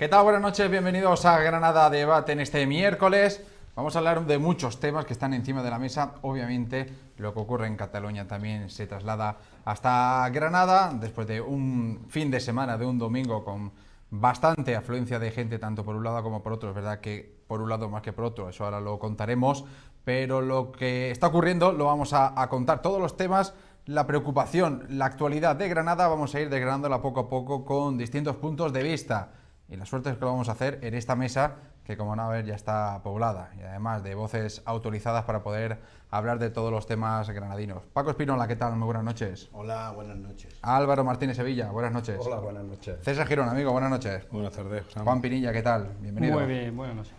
¿Qué tal? Buenas noches, bienvenidos a Granada Debate en este miércoles. Vamos a hablar de muchos temas que están encima de la mesa. Obviamente, lo que ocurre en Cataluña también se traslada hasta Granada, después de un fin de semana, de un domingo con bastante afluencia de gente, tanto por un lado como por otro. Es verdad que por un lado más que por otro, eso ahora lo contaremos, pero lo que está ocurriendo lo vamos a contar. Todos los temas, la preocupación, la actualidad de Granada, vamos a ir desgranándola poco a poco con distintos puntos de vista. Y la suerte es que lo vamos a hacer en esta mesa, que como van a ver ya está poblada, y además de voces autorizadas para poder hablar de todos los temas granadinos. Paco Espinola, ¿qué tal? Muy buenas noches. Hola, buenas noches. Álvaro Martínez Sevilla, buenas noches. Hola, buenas noches. César Girón, amigo, buenas noches. Buenas tardes. Juan Pinilla, ¿qué tal? Bienvenido. Muy bien, buenas noches.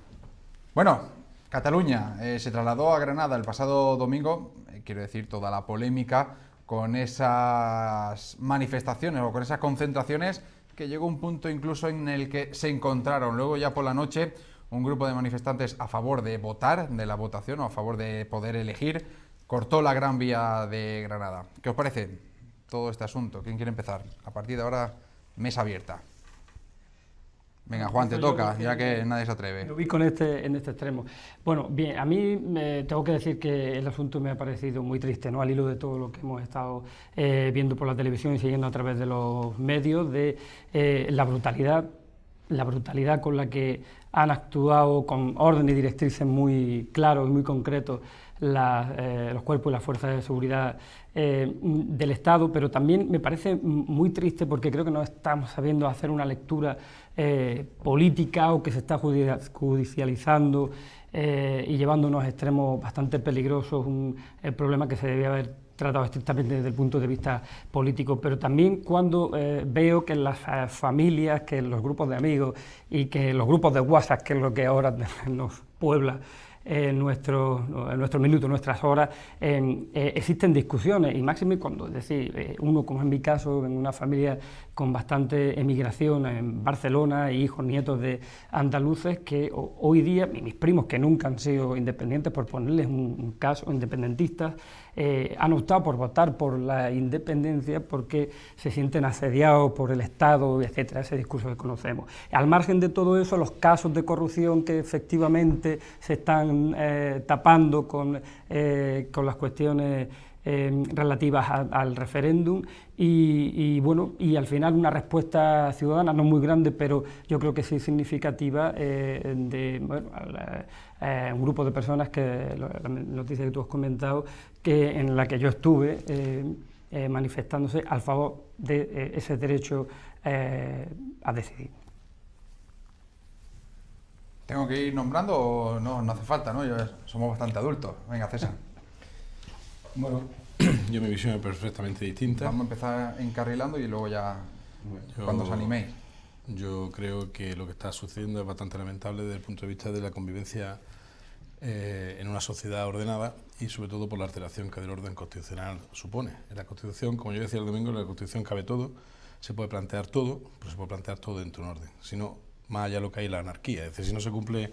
Bueno, Cataluña se trasladó a Granada el pasado domingo, quiero decir, toda la polémica con esas manifestaciones o con esas concentraciones que llegó un punto incluso en el que se encontraron luego ya por la noche un grupo de manifestantes a favor de votar, de la votación o a favor de poder elegir, cortó la Gran Vía de Granada. ¿Qué os parece todo este asunto? ¿Quién quiere empezar? A partir de ahora, mesa abierta. Venga, Juan, te toca, ya que nadie se atreve. Lo vi en este extremo. Bueno, bien, a mí tengo que decir que el asunto me ha parecido muy triste, ¿no? Al hilo de todo lo que hemos estado viendo por la televisión y siguiendo a través de los medios, de la brutalidad con la que han actuado con órdenes y directrices muy claros y muy concretos los cuerpos y las fuerzas de seguridad del Estado, pero también me parece muy triste porque creo que no estamos sabiendo hacer una lectura política o que se está judicializando y llevando a unos extremos bastante peligrosos, un problema que se debía haber tratado estrictamente desde el punto de vista político, pero también cuando veo que las familias, que los grupos de amigos y que los grupos de WhatsApp, que es lo que ahora nos puebla en nuestros minutos, nuestras horas, existen discusiones, y máximo cuando, es decir, uno, como en mi caso, en una familia con bastante emigración en Barcelona, y hijos, nietos de andaluces, que hoy día, mis primos que nunca han sido independientes, por ponerles un caso, independentistas, han optado por votar por la independencia porque se sienten asediados por el Estado, etcétera, ese discurso que conocemos. Al margen de todo eso, los casos de corrupción que efectivamente se están tapando con las cuestiones relativas al referéndum y bueno, y al final una respuesta ciudadana no muy grande, pero yo creo que sí significativa de bueno, un grupo de personas que, la noticia que tú has comentado, en la que yo estuve manifestándose al favor de ese derecho a decidir. ¿Tengo que ir nombrando o no hace falta, ¿no? Somos bastante adultos. Venga, César. Bueno, yo mi visión es perfectamente distinta. Vamos a empezar encarrilando y luego ya cuando os animéis. Yo creo que lo que está sucediendo es bastante lamentable desde el punto de vista de la convivencia en una sociedad ordenada y sobre todo por la alteración que del orden constitucional supone. En la Constitución, como yo decía el domingo, en la Constitución cabe todo, se puede plantear todo, pero se puede plantear todo dentro de un orden. Si no, más allá lo que hay la anarquía, es decir, si no se cumple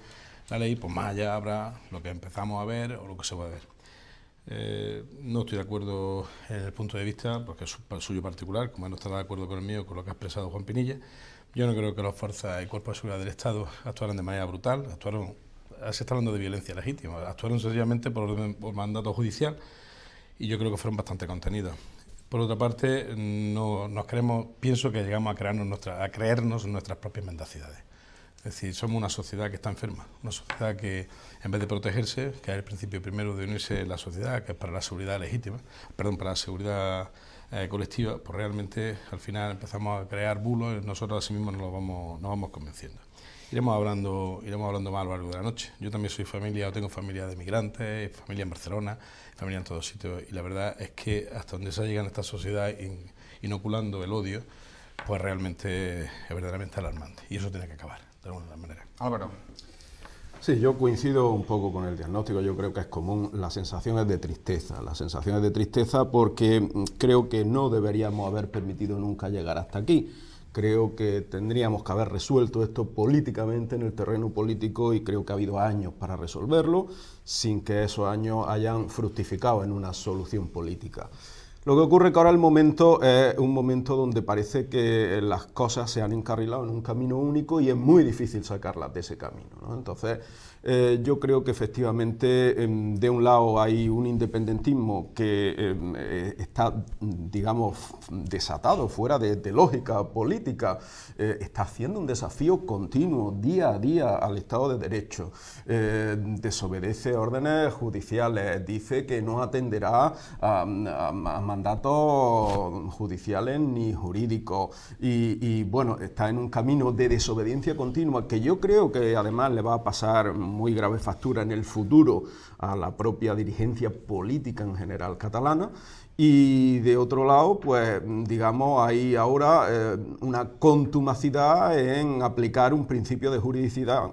la ley, pues más allá habrá lo que empezamos a ver o lo que se va a ver. No estoy de acuerdo en el punto de vista, porque es suyo particular, como no estará de acuerdo con el mío, con lo que ha expresado Juan Pinilla. Yo no creo que las fuerzas y cuerpos de seguridad del Estado actuaran de manera brutal, se está hablando de violencia legítima, actuaron sencillamente por mandato judicial y yo creo que fueron bastante contenidos. Por otra parte, pienso que llegamos a creernos nuestras propias mendacidades. Es decir, somos una sociedad que está enferma, una sociedad que en vez de protegerse, que es el principio primero de unirse en la sociedad, que es para la seguridad legítima, para la seguridad colectiva, pues realmente al final empezamos a crear bulos y nosotros así mismos nos vamos convenciendo. Iremos hablando más a lo largo de la noche. Yo también tengo familia de migrantes, familia en Barcelona, familia en todos sitios, y la verdad es que hasta donde se llega en esta sociedad inoculando el odio, pues realmente es verdaderamente alarmante, y eso tiene que acabar, de alguna manera. Álvaro. Sí, yo coincido un poco con el diagnóstico, yo creo que es común, la sensación es de tristeza porque creo que no deberíamos haber permitido nunca llegar hasta aquí. Creo que tendríamos que haber resuelto esto políticamente en el terreno político y creo que ha habido años para resolverlo sin que esos años hayan fructificado en una solución política. Lo que ocurre que ahora el momento es un momento donde parece que las cosas se han encarrilado en un camino único y es muy difícil sacarlas de ese camino, ¿no? Entonces, yo creo que efectivamente de un lado hay un independentismo que está, digamos, desatado, fuera de lógica política, está haciendo un desafío continuo, día a día, al Estado de Derecho, desobedece órdenes judiciales, dice que no atenderá a mandatos judiciales ni jurídicos y bueno, está en un camino de desobediencia continua que yo creo que además le va a pasar muy grave factura en el futuro a la propia dirigencia política en general catalana. Y de otro lado, pues digamos, hay ahora una contumacidad en aplicar un principio de juridicidad,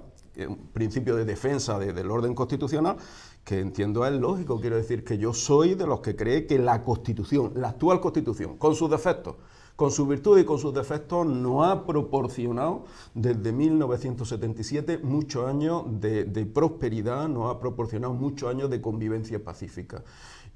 un principio de defensa del orden constitucional, que entiendo es lógico. Quiero decir que yo soy de los que cree que la Constitución, la actual Constitución, con sus defectos, con sus virtudes y con sus defectos, no ha proporcionado desde 1977 muchos años de prosperidad, no ha proporcionado muchos años de convivencia pacífica.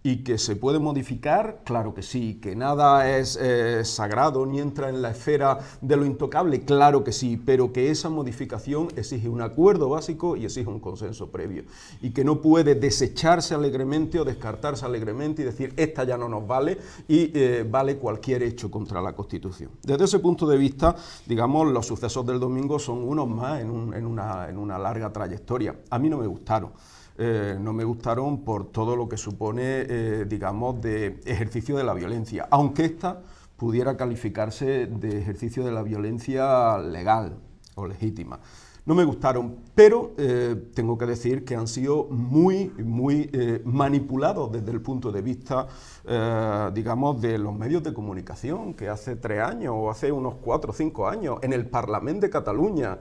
Y que se puede modificar, claro que sí, que nada es sagrado ni entra en la esfera de lo intocable, claro que sí, pero que esa modificación exige un acuerdo básico y exige un consenso previo. Y que no puede desecharse alegremente o descartarse alegremente y decir, esta ya no nos vale y vale cualquier hecho contra la Constitución. Desde ese punto de vista, digamos, los sucesos del domingo son unos más en una larga trayectoria. A mí no me gustaron. No me gustaron por todo lo que supone, digamos, de ejercicio de la violencia, aunque esta pudiera calificarse de ejercicio de la violencia legal o legítima. No me gustaron, pero tengo que decir que han sido muy manipulados desde el punto de vista, digamos, de los medios de comunicación, que hace 3 años o hace unos 4 o 5 años, en el Parlamento de Cataluña,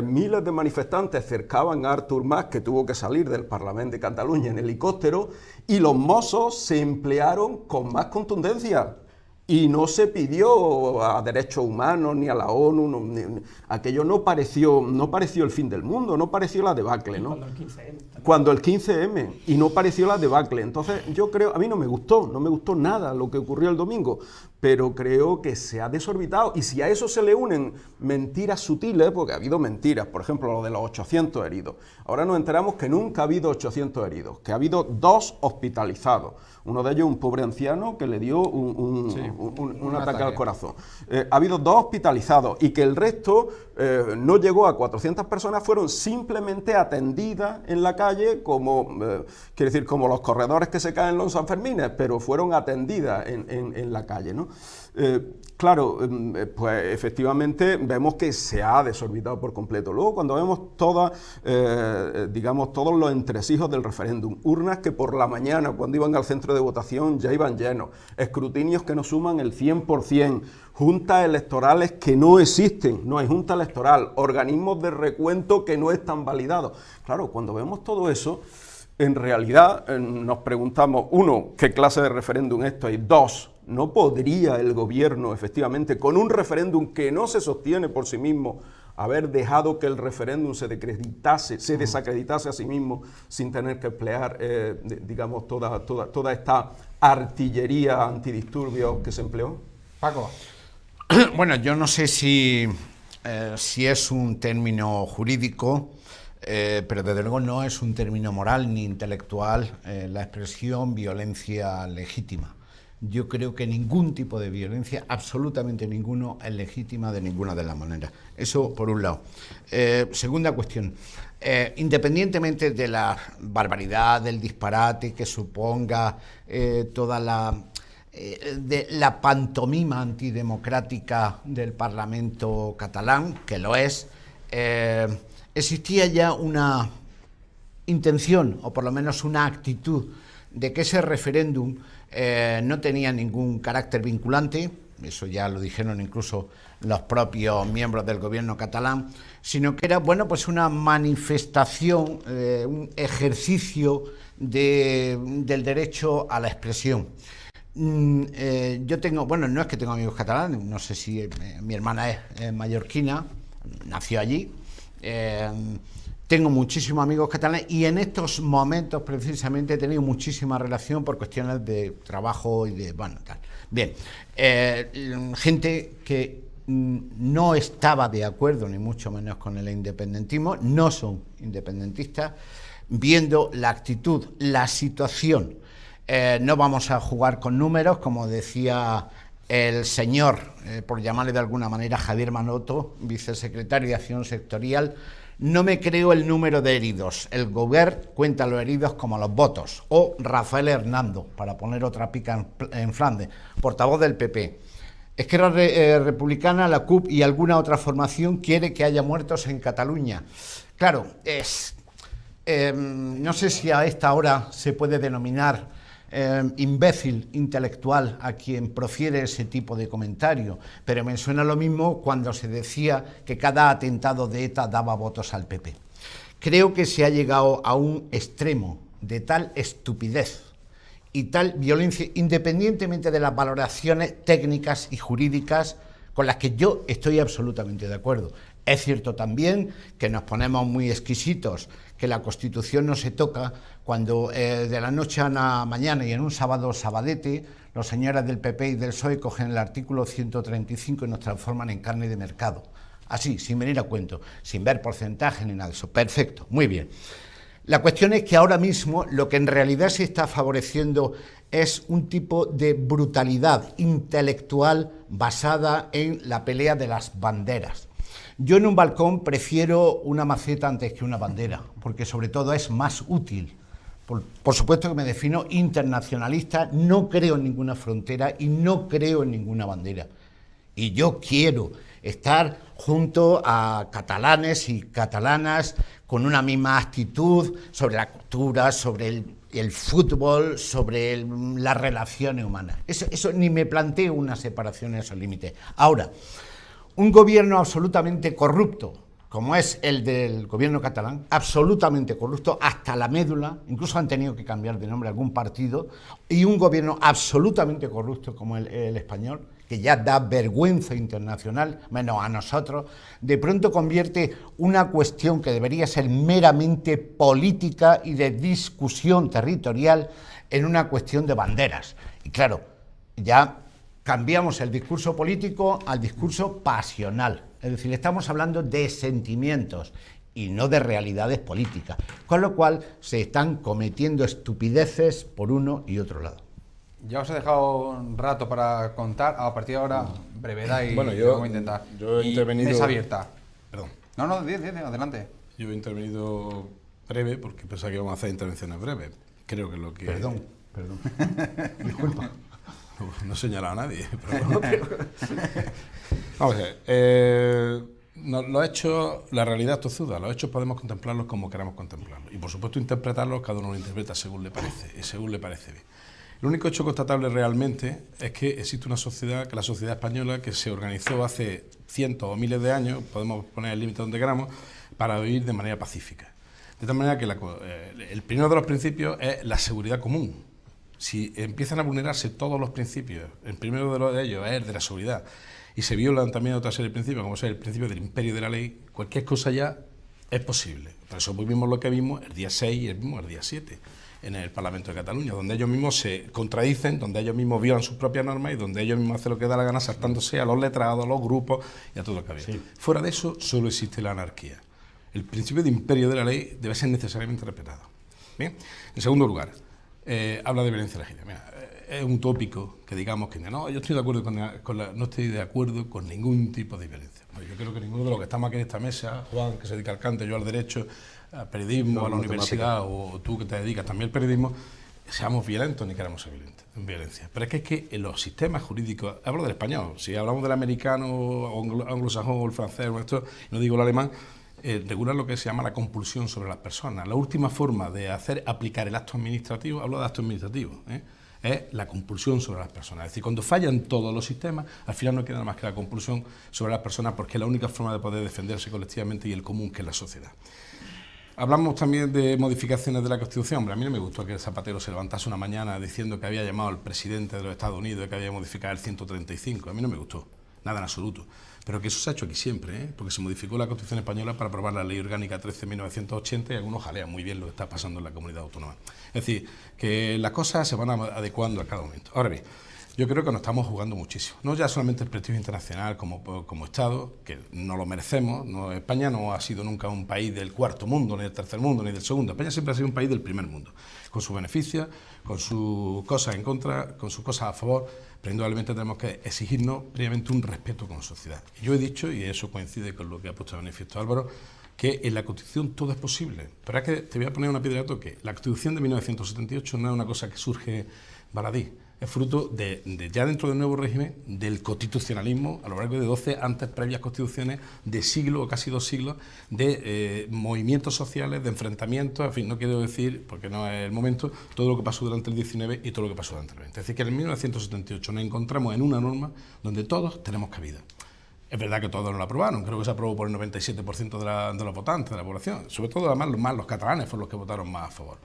miles de manifestantes cercaban a Artur Mas, que tuvo que salir del Parlamento de Cataluña en helicóptero, y los Mossos se emplearon con más contundencia. Y no se pidió a derechos humanos ni a la ONU, aquello no pareció el fin del mundo, no pareció la debacle, ¿no? Cuando el 15M, y no pareció la debacle. Entonces yo creo, a mí no me gustó nada lo que ocurrió el domingo, pero creo que se ha desorbitado, y si a eso se le unen mentiras sutiles, porque ha habido mentiras, por ejemplo lo de los 800 heridos, ahora nos enteramos que nunca ha habido 800 heridos, que ha habido 2 hospitalizados, uno de ellos un pobre anciano que le dio un ataque al corazón. Ha habido 2 hospitalizados y que el resto no llegó a 400 personas, fueron simplemente atendidas en la calle como, quiero decir, como los corredores que se caen en los Sanfermines, pero fueron atendidas en la calle, ¿no? Claro, pues efectivamente vemos que se ha desorbitado por completo. Luego, cuando vemos digamos, todos los entresijos del referéndum, urnas que por la mañana, cuando iban al centro de votación, ya iban llenos, escrutinios que no suman el 100%, juntas electorales que no existen, no hay junta electoral, organismos de recuento que no están validados. Claro, cuando vemos todo eso, en realidad nos preguntamos, 1, ¿qué clase de referéndum es esto? Y 2, ¿no podría el gobierno, efectivamente, con un referéndum que no se sostiene por sí mismo, haber dejado que el referéndum se desacreditase a sí mismo sin tener que emplear, digamos, toda esta artillería antidisturbios que se empleó? Paco. Bueno, yo no sé si es un término jurídico, pero desde luego no es un término moral ni intelectual la expresión violencia legítima. Yo creo que ningún tipo de violencia, absolutamente ninguno, es legítima de ninguna de las maneras. Eso por un lado. Segunda cuestión. Independientemente de la barbaridad, del disparate que suponga toda de la pantomima antidemocrática del Parlamento catalán, que lo es, existía ya una intención, o por lo menos una actitud, de que ese referéndum no tenía ningún carácter vinculante, eso ya lo dijeron incluso los propios miembros del gobierno catalán, sino que era, bueno, pues una manifestación, un ejercicio del derecho a la expresión. Yo tengo, bueno, no es que tengo amigos catalanes, no sé si mi hermana es mallorquina, nació allí, tengo muchísimos amigos catalanes y en estos momentos precisamente he tenido muchísima relación por cuestiones de trabajo y de, bueno, tal. Bien, gente que no estaba de acuerdo ni mucho menos con el independentismo, no son independentistas, viendo la actitud, la situación. No vamos a jugar con números, como decía el señor, por llamarle de alguna manera, Javier Maroto, vicesecretario de Acción Sectorial. No me creo el número de heridos. El Gobierno cuenta los heridos como los votos. O Rafael Hernando, para poner otra pica en Flandes, portavoz del PP. Esquerra Republicana, la CUP y alguna otra formación quiere que haya muertos en Cataluña. Claro, no sé si a esta hora se puede denominar imbécil intelectual a quien profiere ese tipo de comentario, pero me suena lo mismo cuando se decía que cada atentado de ETA daba votos al PP. Creo que se ha llegado a un extremo de tal estupidez y tal violencia, independientemente de las valoraciones técnicas y jurídicas con las que yo estoy absolutamente de acuerdo. Es cierto también que nos ponemos muy exquisitos, que la Constitución no se toca cuando de la noche a la mañana y en un sábado sabadete los señores del PP y del PSOE cogen el artículo 135 y nos transforman en carne de mercado. Así, sin venir a cuento, sin ver porcentaje ni nada de eso. Perfecto, muy bien. La cuestión es que ahora mismo lo que en realidad se está favoreciendo es un tipo de brutalidad intelectual basada en la pelea de las banderas. Yo en un balcón prefiero una maceta antes que una bandera, porque sobre todo es más útil. Por supuesto que me defino internacionalista, no creo en ninguna frontera y no creo en ninguna bandera. Y yo quiero estar junto a catalanes y catalanas con una misma actitud sobre la cultura, sobre el fútbol, sobre las relaciones humanas. Eso ni me planteo una separación en esos límites. Ahora, un gobierno absolutamente corrupto, como es el del gobierno catalán, absolutamente corrupto hasta la médula, incluso han tenido que cambiar de nombre a algún partido, y un gobierno absolutamente corrupto como el español, que ya da vergüenza internacional, menos a nosotros, de pronto convierte una cuestión que debería ser meramente política y de discusión territorial en una cuestión de banderas. Y claro, ya cambiamos el discurso político al discurso pasional, es decir, estamos hablando de sentimientos y no de realidades políticas, con lo cual se están cometiendo estupideces por uno y otro lado. Ya os he dejado un rato para contar, a partir de ahora brevedad y bueno, yo voy a intentar. Yo he intervenido... Mesa abierta. Perdón. No, adelante. Yo he intervenido breve porque pensaba que íbamos a hacer intervenciones breves. Creo que lo que... Perdón. Disculpa. No he señalado a nadie. Pero... Vamos a ver. Los hechos, la realidad es tozuda. Los hechos podemos contemplarlos como queramos contemplarlos. Y por supuesto interpretarlos, cada uno lo interpreta según le parece y según le parece bien. El único hecho constatable realmente es que existe una sociedad, que la sociedad española, que se organizó hace cientos o miles de años, podemos poner el límite donde queramos, para vivir de manera pacífica. De tal manera que el primero de los principios es la seguridad común. Si empiezan a vulnerarse todos los principios, el primero de ellos es el de la seguridad, y se violan también otra serie de principios, como es el principio del imperio de la ley, cualquier cosa ya es posible. Por eso vimos lo que vimos el día 6 y el día 7 en el Parlamento de Cataluña, donde ellos mismos se contradicen, donde ellos mismos violan sus propias normas y donde ellos mismos hacen lo que da la gana, saltándose a los letrados, a los grupos y a todo lo que había. Sí. Fuera de eso, solo existe la anarquía. El principio de imperio de la ley debe ser necesariamente respetado. Bien. En segundo lugar, habla de violencia legítima. Mira, es un tópico que digamos que no, yo estoy de acuerdo no estoy de acuerdo con ningún tipo de violencia. Bueno, yo creo que ninguno de los que estamos aquí en esta mesa, Juan, que se dedica al cante, yo al derecho, al periodismo, a la universidad, o tú que te dedicas también al periodismo, seamos violentos ni queramos ser violencia. Pero es que en los sistemas jurídicos, hablo del español, si hablamos del americano, o anglosajón, o el francés, o esto, no digo el alemán, regula lo que se llama la compulsión sobre las personas. La última forma de aplicar el acto administrativo, hablo de acto administrativo, es la compulsión sobre las personas. Es decir, cuando fallan todos los sistemas, al final no queda nada más que la compulsión sobre las personas, porque es la única forma de poder defenderse colectivamente y el común, que es la sociedad. Hablamos también de modificaciones de la Constitución. Hombre, a mí no me gustó que Zapatero se levantase una mañana diciendo que había llamado al presidente de los Estados Unidos y que había modificado el 135. A mí no me gustó. nada en absoluto. Pero que eso se ha hecho aquí siempre, ¿eh? Porque se modificó la Constitución española para aprobar la Ley Orgánica 13 de 1980 y algunos jalean muy bien lo que está pasando en la comunidad autónoma. Es decir, que las cosas se van adecuando a cada momento. Ahora bien, yo creo que nos estamos jugando muchísimo. No ya solamente el prestigio internacional como Estado, que no lo merecemos. No, España no ha sido nunca un país del cuarto mundo, ni del tercer mundo, ni del segundo. España siempre ha sido un país del primer mundo, con sus beneficios, con sus cosas en contra, con sus cosas a favor, pero indudablemente tenemos que exigirnos previamente un respeto como sociedad. Yo he dicho, y eso coincide con lo que ha puesto de manifiesto Álvaro, que en la Constitución todo es posible. Pero es que te voy a poner una piedra de toque. La Constitución de 1978 no es una cosa que surge baladí. Es fruto de ya dentro del nuevo régimen, del constitucionalismo, a lo largo de 12 antes previas constituciones, de siglos o casi 2 siglos, de movimientos sociales, de enfrentamientos, en fin, no quiero decir, porque no es el momento, todo lo que pasó durante el 19 y todo lo que pasó durante el 20. Es decir, que en 1978 nos encontramos en una norma donde todos tenemos cabida. Es verdad que todos no la aprobaron, creo que se aprobó por el 97% de los votantes, de la población, sobre todo además los catalanes fueron los que votaron más a favor.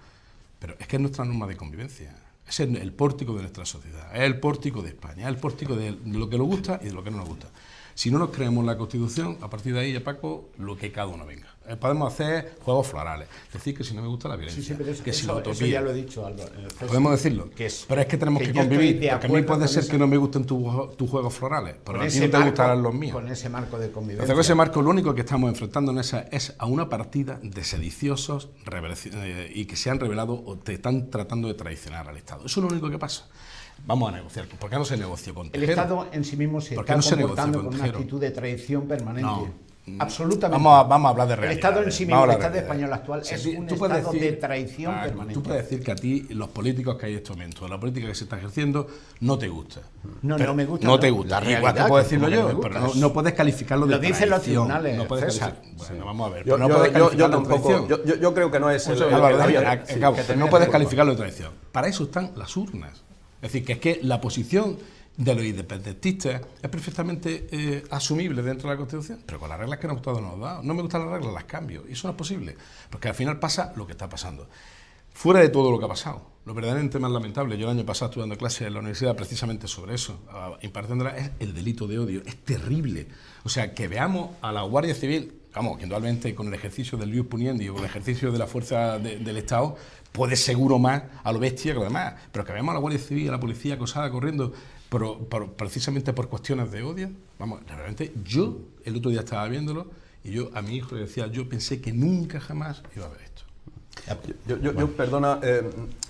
Pero es que es nuestra norma de convivencia. Es el pórtico de nuestra sociedad, es el pórtico de España, es el pórtico de lo que nos gusta y de lo que no nos gusta. Si no nos creemos la Constitución, a partir de ahí, ya Paco, lo que cada uno venga. Podemos hacer juegos florales, decir que si no me gusta la violencia, que si la utopía. Eso ya lo he dicho, Álvaro. Podemos decirlo, pero es que tenemos que convivir, porque a mí puede ser que no me gusten tus juegos florales, pero a ti no te gustarán los míos. Con ese marco de convivencia. Entonces, con ese marco, lo único que estamos enfrentando es a una partida de sediciosos y que se han revelado o te están tratando de traicionar al Estado. Eso es lo único que pasa. Vamos a negociar. ¿Por qué no se negoció con Tejero? El Estado en sí mismo se está comportando con una actitud de traición permanente. Absolutamente. Vamos a hablar de realidad. El Estado en sí mismo, el Estado español actual, es un estado de traición permanente. Tú puedes decir que a ti los políticos que hay en este momento, la política que se está ejerciendo, no te gusta. No me gusta. No te gusta. Igual te puedo decirlo yo, pero no puedes calificarlo de traición. Lo dicen los tribunales, no puedes César. Bueno, vamos a ver. Yo tampoco. Yo creo que no es no puedes calificarlo de traición. Para eso están las urnas. Es decir, que es que la posición de los independentistas es perfectamente asumible dentro de la Constitución, pero con las reglas que el Estado nos ha dado. No me gustan las reglas, las cambio. Y eso no es posible, porque al final pasa lo que está pasando. Fuera de todo lo que ha pasado, lo verdaderamente más lamentable, yo el año pasado estuve dando clases en la universidad precisamente sobre eso, impartiéndola, es el delito de odio. Es terrible. O sea, que veamos a la Guardia Civil, vamos, que indudablemente con el ejercicio del ius puniendi o con el ejercicio de la fuerza del Estado, puede seguro más a lo bestia que lo demás, pero que veamos a la Guardia Civil y a la policía acosada corriendo precisamente por cuestiones de odio, vamos, realmente yo el otro día estaba viéndolo y yo a mi hijo le decía, yo pensé que nunca jamás iba a ver esto. Yo perdona,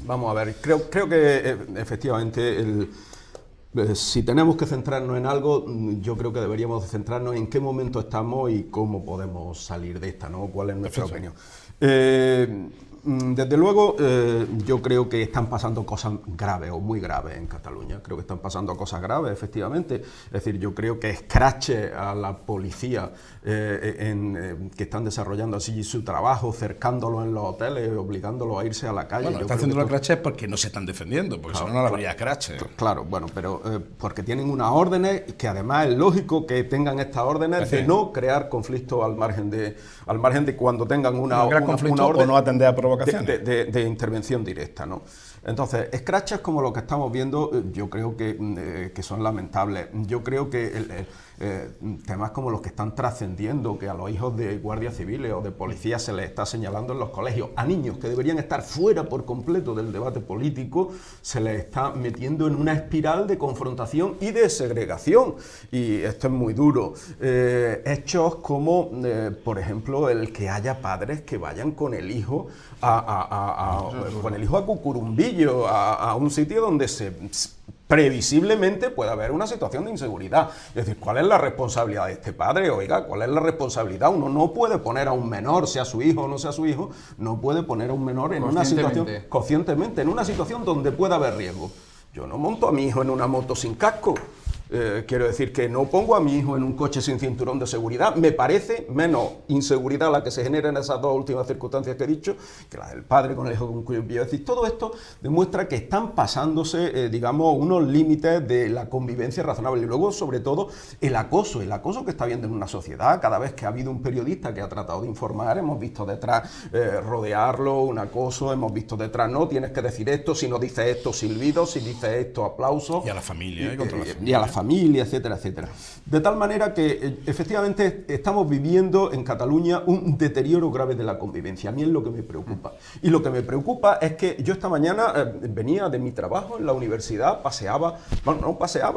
vamos a ver, creo que efectivamente si tenemos que centrarnos en algo, yo creo que deberíamos centrarnos en qué momento estamos y cómo podemos salir de esta, ¿no? ¿Cuál es nuestra opinión? Desde luego, yo creo que están pasando cosas graves o muy graves en Cataluña. Creo que están pasando cosas graves, efectivamente. Es decir, yo creo que escrache a la policía que están desarrollando así su trabajo, cercándolo en los hoteles, obligándolo a irse a la calle. Bueno, están haciendo los escraches porque no se están defendiendo, porque claro, si no, no habría escraches. Claro, bueno, pero porque tienen unas órdenes que además es lógico que tengan estas órdenes de no crear conflictos al margen de cuando tengan una orden o no atender a provocaciones. De intervención directa, ¿no? Entonces, escraches como lo que estamos viendo, yo creo que son lamentables. Yo creo que temas como los que están trascendiendo, que a los hijos de guardias civiles o de policías se les está señalando en los colegios, a niños que deberían estar fuera por completo del debate político, se les está metiendo en una espiral de confrontación y de segregación. Y esto es muy duro. Hechos como, por ejemplo, el que haya padres que vayan con el hijo a Cucurumbillo, a un sitio donde previsiblemente puede haber una situación de inseguridad. Es decir, ¿cuál es la responsabilidad de este padre? Oiga, ¿cuál es la responsabilidad? Uno no puede poner a un menor, sea su hijo o no sea su hijo, no puede poner a un menor en una situación, conscientemente, en una situación donde pueda haber riesgo. Yo no monto a mi hijo en una moto sin casco. Quiero decir que no pongo a mi hijo en un coche sin cinturón de seguridad. Me parece menos inseguridad la que se genera en esas dos últimas circunstancias que he dicho que la del padre con el hijo con cuyo envío. Es decir, todo esto demuestra que están pasándose, digamos, unos límites de la convivencia razonable. Y luego, sobre todo, el acoso que está habiendo en una sociedad. Cada vez que ha habido un periodista que ha tratado de informar, hemos visto detrás rodearlo, un acoso, hemos visto detrás, no, tienes que decir esto, si no dices esto, silbido, si dices esto, aplausos. Y a la familia, y a la familia, etcétera, etcétera. De tal manera que efectivamente estamos viviendo en Cataluña un deterioro grave de la convivencia. A mí es lo que me preocupa. Y lo que me preocupa es que yo esta mañana venía de mi trabajo en la universidad,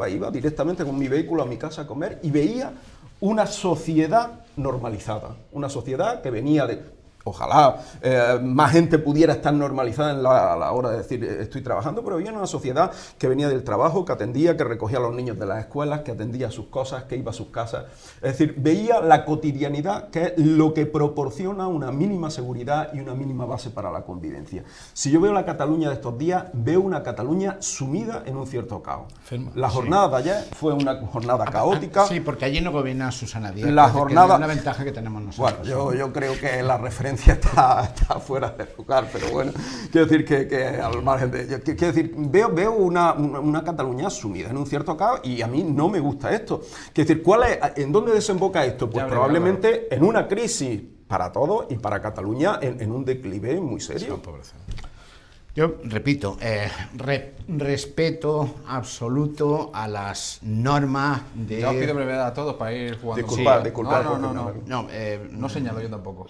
iba directamente con mi vehículo a mi casa a comer y veía una sociedad normalizada, una sociedad que venía de... Ojalá más gente pudiera estar normalizada a la hora de decir estoy trabajando, pero había una sociedad que venía del trabajo, que atendía, que recogía a los niños de las escuelas, que atendía sus cosas, que iba a sus casas. Es decir, veía la cotidianidad, que es lo que proporciona una mínima seguridad y una mínima base para la convivencia. Si yo veo la Cataluña de estos días, veo una Cataluña sumida en un cierto caos. La jornada de ayer fue una jornada caótica. Sí, porque allí no gobierna Susana Díaz. La jornada... Es una ventaja que tenemos nosotros. Bueno, yo creo que la referencia está fuera de lugar, pero bueno, quiero decir que al margen de... Quiero decir, veo una Cataluña sumida en un cierto caos y a mí no me gusta esto. Quiero decir, ¿en dónde desemboca esto? Pues probablemente en una crisis para todos y para Cataluña en un declive muy serio. Yo repito, respeto absoluto a las normas de... Yo os pido brevedad a todos para ir jugando. Disculpa. No señalo yo tampoco.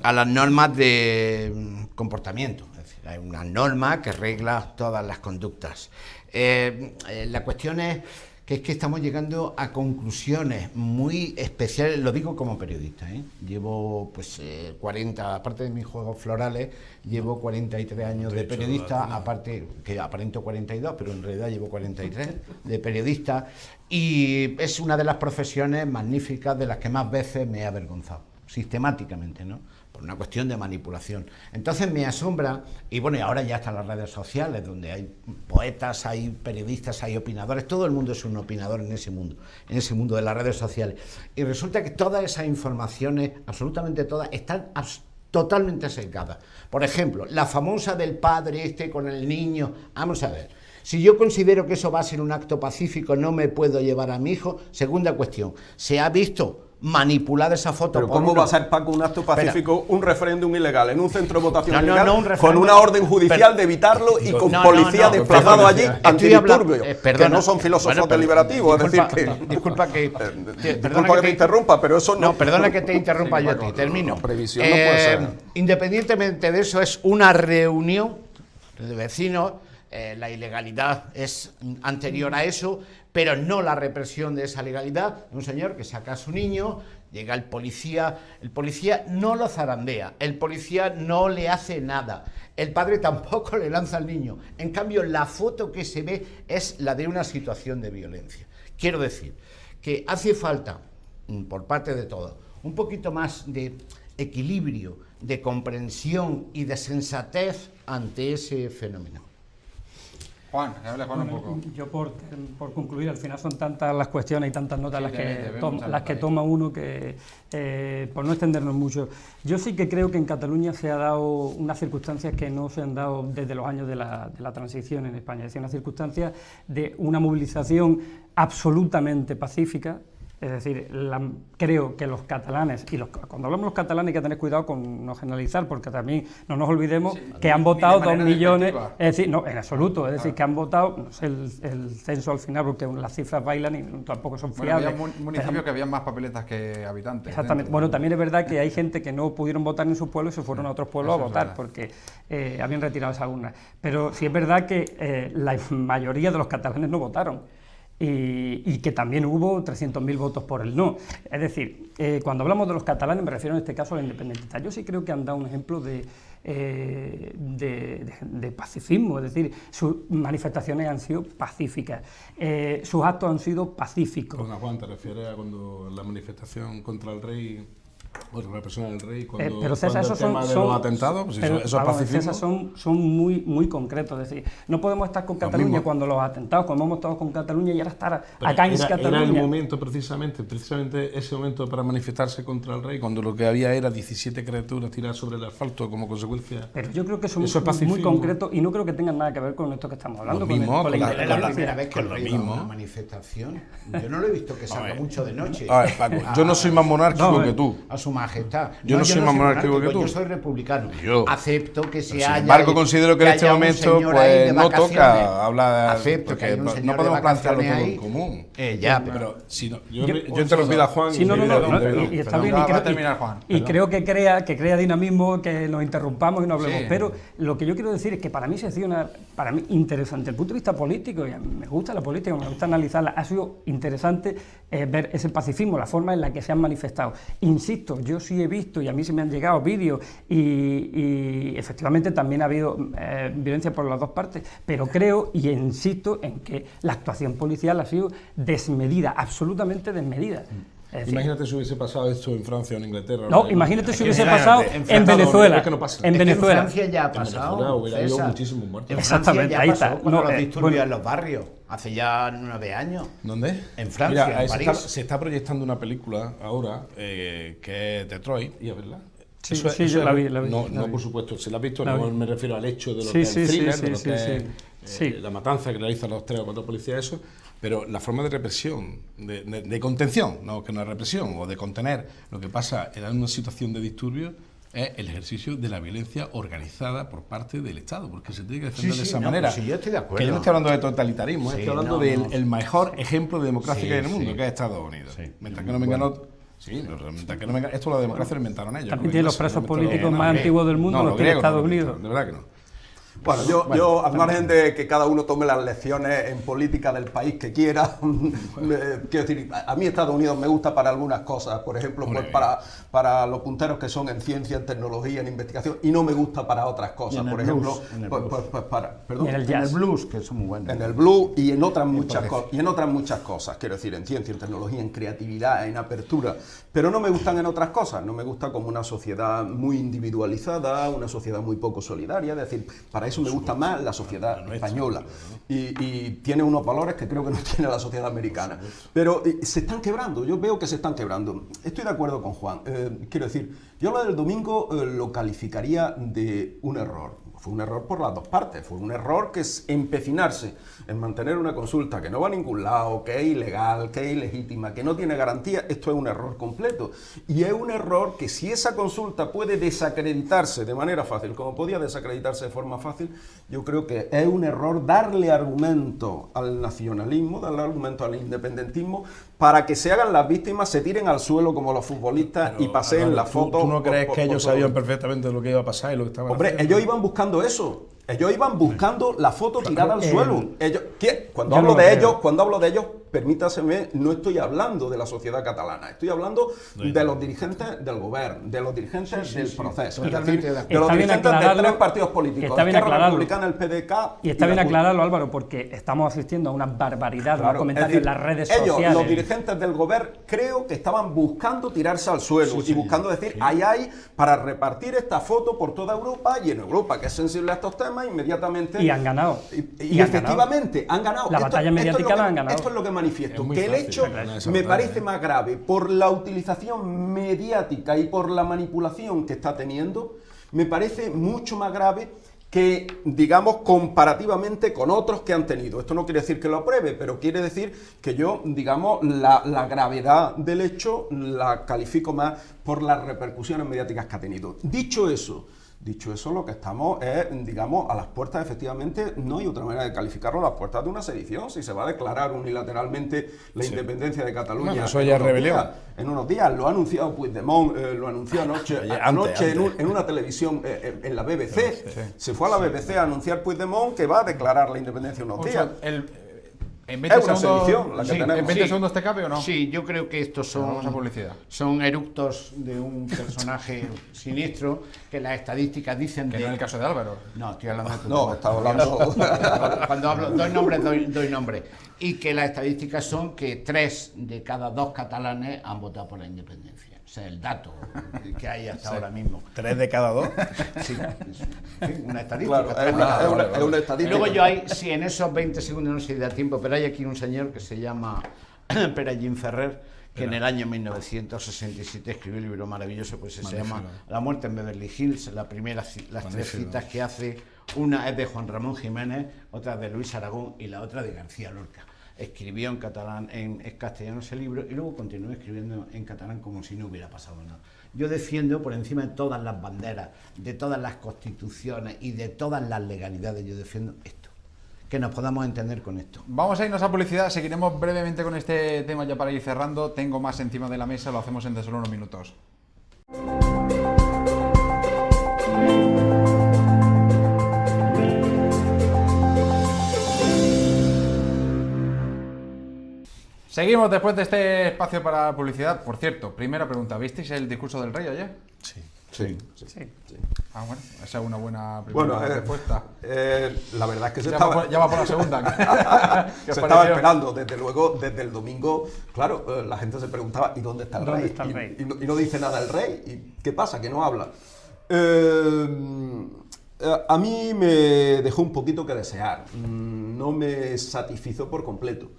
A las normas de comportamiento. Es decir, hay una norma que regla todas las conductas. La cuestión es que estamos llegando a conclusiones muy especiales, lo digo como periodista, ¿eh? Llevo 40, aparte de mis juegos florales, llevo 43 años de periodista, aparte que aparento 42, pero en realidad llevo 43 de periodista, y es una de las profesiones magníficas de las que más veces me he avergonzado, sistemáticamente, ¿no? Por una cuestión de manipulación. Entonces me asombra, y bueno, y ahora ya están las redes sociales, donde hay poetas, hay periodistas, hay opinadores, todo el mundo es un opinador en ese mundo de las redes sociales. Y resulta que todas esas informaciones, absolutamente todas, están totalmente sesgadas. Por ejemplo, la famosa del padre con el niño, vamos a ver. Si yo considero que eso va a ser un acto pacífico, no me puedo llevar a mi hijo. Segunda cuestión, se ha visto manipulada esa foto. Pero ¿cómo va a ser, Paco, un acto pacífico, un referéndum ilegal en un centro de votación ilegal, con una orden judicial de evitarlo y con policía desplazado allí antidisturbios, que no son filósofos deliberativos? Es decir, que... Disculpa que te interrumpa, pero eso no... No, perdona que te interrumpa yo a ti, termino. Previsión no puede ser. Independientemente de eso, es una reunión de vecinos. La ilegalidad es anterior a eso, pero no la represión de esa legalidad. Un señor que saca a su niño, llega el policía no lo zarandea, el policía no le hace nada, el padre tampoco le lanza al niño. En cambio, la foto que se ve es la de una situación de violencia. Quiero decir que hace falta, por parte de todos, un poquito más de equilibrio, de comprensión y de sensatez ante ese fenómeno. Juan, que hable Juan un poco. Yo por concluir, al final son tantas las cuestiones y tantas notas las que toma uno que, por no extendernos mucho, yo sí que creo que en Cataluña se ha dado unas circunstancias que no se han dado desde los años de la transición en España, es decir, unas circunstancias de una movilización absolutamente pacífica. Es decir, creo que los catalanes, cuando hablamos de los catalanes hay que tener cuidado con no generalizar, porque también no nos olvidemos que han votado 2 millones, es decir, no, en absoluto, es decir, que han votado, no sé el censo al final, porque las cifras bailan y tampoco son fiables. Había municipios que habían más papeletas que habitantes. Exactamente. Bueno, también es verdad que hay gente que no pudieron votar en sus pueblos y se fueron a otros pueblos a votar, porque habían retirado esas urnas. Pero sí es verdad que la mayoría de los catalanes no votaron. Y que también hubo 300.000 votos por el no. Es decir, cuando hablamos de los catalanes, me refiero en este caso a la independentistas. Yo sí creo que han dado un ejemplo de pacifismo, es decir, sus manifestaciones han sido pacíficas, sus actos han sido pacíficos. Juan, ¿te refieres a cuando la manifestación contra el rey... Bueno, la persona del rey, cuando pero César, el tema de los atentados, pues eso es pacifismo. César, son muy concretos, es decir, no podemos estar con Cataluña cuando los atentados, cuando hemos estado con Cataluña y ahora estar acá en Cataluña. Era el momento precisamente ese momento para manifestarse contra el rey, cuando lo que había era 17 criaturas tiradas sobre el asfalto como consecuencia. Pero yo creo que son muy concretos y no creo que tengan nada que ver con esto que estamos hablando. Es la primera vez que el rey va a una manifestación. Yo no lo he visto que salga mucho de noche. A ver, Paco, yo no soy más monárquico que tú. su majestad. Yo no soy más monárquico que tú. Yo soy republicano. Yo. Acepto que se Sin haya... embargo, considero que en este haya un momento señor ahí de pues, no vacaciones. toca hablar... Acepto que haya un no señor podemos de plantearlo vacaciones todo ahí. en común. Ya, Pero si no, yo he interrumpido a Juan. Sí, no, y está bien, Va a terminar, Juan. y creo que crea dinamismo, que nos interrumpamos y no hablemos. Sí. Pero lo que yo quiero decir es que para mí se ha sido para mí interesante. Desde el punto de vista político, y a mí me gusta la política, me gusta analizarla, ha sido interesante ver ese pacifismo, la forma en la que se han manifestado. Insisto, yo sí he visto, y a mí se me han llegado vídeos, y efectivamente también ha habido violencia por las dos partes, pero creo y insisto en que la actuación policial ha sido desmedida, absolutamente desmedida. Es decir, Imagínate si hubiese pasado esto en Francia o en Inglaterra. no, imagínate si hubiese Imagínate, pasado en en Francia, Venezuela. es que no pasa. En Es que Venezuela. en Francia ya ha En Venezuela pasado. hubiera habido César. muchísimos muertos. En Francia Exactamente, ya ahí pasó está. con No, los disturbios bueno. en los barrios, hace ya 9 años. ¿Dónde? En Francia, Mira, en París. se está proyectando una película ahora que es Detroit, ¿y a verla? Sí, sí, yo la vi. No, la vi. por supuesto, se la has visto, La no vi. me refiero al hecho de lo Sí, que es sí, el sí, thriller, sí, de lo sí, que sí. es Sí. la matanza que realizan los 3 o 4 policías, eso, pero la forma de represión, de contención, no que no es represión, o de contener lo que pasa en una situación de disturbio, es el ejercicio de la violencia organizada por parte del Estado, porque se tiene que defender Sí, de sí, esa no, manera. pues sí, yo estoy de acuerdo. Que yo no estoy hablando de totalitarismo, Sí, estoy hablando no, del no. el mejor ejemplo de democracia Sí, que hay en el mundo, sí. que es Estados Unidos. Sí. Mientras que no me enganó. Sí, pero mientras que no me enganó. Esto la democracia lo inventaron ellos. También no tiene los ingleses, presos no inventaron- políticos no, más no, antiguos del mundo, no, los tiene griegos Estados lo Unidos. inventaron, de verdad que no. Bueno, yo al margen de que cada uno tome las lecciones en política del país que quiera, quiero decir, a mí Estados Unidos me gusta para algunas cosas, por ejemplo, pues para los punteros que son en ciencia, en tecnología, en investigación, y no me gusta para otras cosas, por ejemplo, perdón, Y en el En jazz. el blues, que son muy buenos. en el blues y en otras muchas cosas, quiero decir, en ciencia, en tecnología, en creatividad, en apertura, pero no me gustan en otras cosas, no me gusta como una sociedad muy individualizada, una sociedad muy poco solidaria, es decir, para eso me gusta más la sociedad española y tiene unos valores que creo que no tiene la sociedad americana, pero se están quebrando, yo veo que se están quebrando. Estoy de acuerdo con Juan, quiero decir, yo lo del domingo lo calificaría de un error. Fue un error por las dos partes, fue un error que es empecinarse en mantener una consulta que no va a ningún lado, que es ilegal, que es ilegítima, que no tiene garantía. Esto es un error completo. Y es un error que si esa consulta puede desacreditarse de manera fácil, como podía desacreditarse de forma fácil, yo creo que es un error darle argumento al nacionalismo, darle argumento al independentismo, para que se hagan las víctimas, se tiren al suelo como los futbolistas y paseen Álvaro, la foto. ¿Tú no crees que ellos todo. sabían perfectamente lo que iba a pasar y lo que estaban Hombre, haciendo? ellos iban buscando eso. Ellos iban buscando la foto tirada al suelo. Cuando yo hablo no de creo. ellos, permítaseme, no estoy hablando de la sociedad catalana, estoy hablando de los dirigentes del gobierno, de los dirigentes del proceso, es totalmente decir, de acuerdo. de los Está bien dirigentes de aclararlo, 3 partidos políticos, está bien Esquerra aclararlo. Republicana, el PDK Y está la bien CUP. aclararlo, Álvaro, porque estamos asistiendo a una barbaridad, Claro, unos comentarios es decir, en las redes ellos, sociales. los dirigentes del gobierno, creo que estaban buscando tirarse al suelo y buscando decir, ay, para repartir esta foto por toda Europa, y en Europa, que es sensible a estos temas, inmediatamente... Y han ganado. Y efectivamente, han ganado. La batalla mediática la han ganado. Esto es lo que manifiesto, Es muy que el fácil hecho ganar esa me batalla, parece más grave por la utilización mediática y por la manipulación que está teniendo, me parece mucho más grave que, digamos, comparativamente con otros que han tenido. Esto no quiere decir que lo apruebe, pero quiere decir que yo, digamos, la gravedad del hecho la califico más por las repercusiones mediáticas que ha tenido. Dicho eso, lo que estamos es, digamos, a las puertas, efectivamente, no hay otra manera de calificarlo, a las puertas de una sedición. Si se va a declarar unilateralmente la independencia de Cataluña. Bueno, eso ya es rebelión. En unos días, lo ha anunciado Puigdemont, lo anunció anoche Antes. en una televisión, en la BBC. Se fue a la BBC a anunciar Puigdemont que va a declarar la independencia unos días. ¿En 20 Es una segundos, sedición la que tenemos. ¿En 20 segundos te cabe o no? Sí, yo creo que estos Vamos a publicidad. son eructos de un personaje siniestro que las estadísticas dicen Que no es el caso de Álvaro. No, estoy hablando de tu No, estaba hablando... Cuando hablo, doy nombre. Y que las estadísticas son que 3 de cada 2 catalanes han votado por la independencia. O sea, el dato que hay hasta ahora mismo. 3 de cada 2. Sí, una estadística. Claro, es una Y estadística. luego yo hay, sí, en esos 20 segundos no sé si da tiempo, pero hay aquí un señor que se llama Pere Ferrer, que en el año 1967 escribió un libro maravilloso, pues se llama La muerte en Beverly Hills. Las 3 citas que hace, una es de Juan Ramón Jiménez, otra de Luis Aragón y la otra de García Lorca. escribió en catalán, en castellano ese libro, y luego continuó escribiendo en catalán como si no hubiera pasado nada. Yo defiendo por encima de todas las banderas, de todas las constituciones y de todas las legalidades, yo defiendo esto, que nos podamos entender con esto. Vamos a irnos a publicidad, seguiremos brevemente con este tema ya para ir cerrando. Tengo más encima de la mesa, lo hacemos en solo unos minutos. Seguimos después de este espacio para publicidad. Por cierto, primera pregunta, ¿visteis el discurso del rey ayer? Sí. Sí. Ah, bueno, esa es una buena primera respuesta. La verdad es que Ya va por la segunda. ¿Qué os se estaba pareció? esperando, desde luego, desde el domingo, claro, la gente se preguntaba, ¿y dónde está el ¿Dónde rey? está el rey? Y no dice nada el rey. ¿Y qué pasa? Que no habla. A mí me dejó un poquito que desear. No me satisfizo por completo.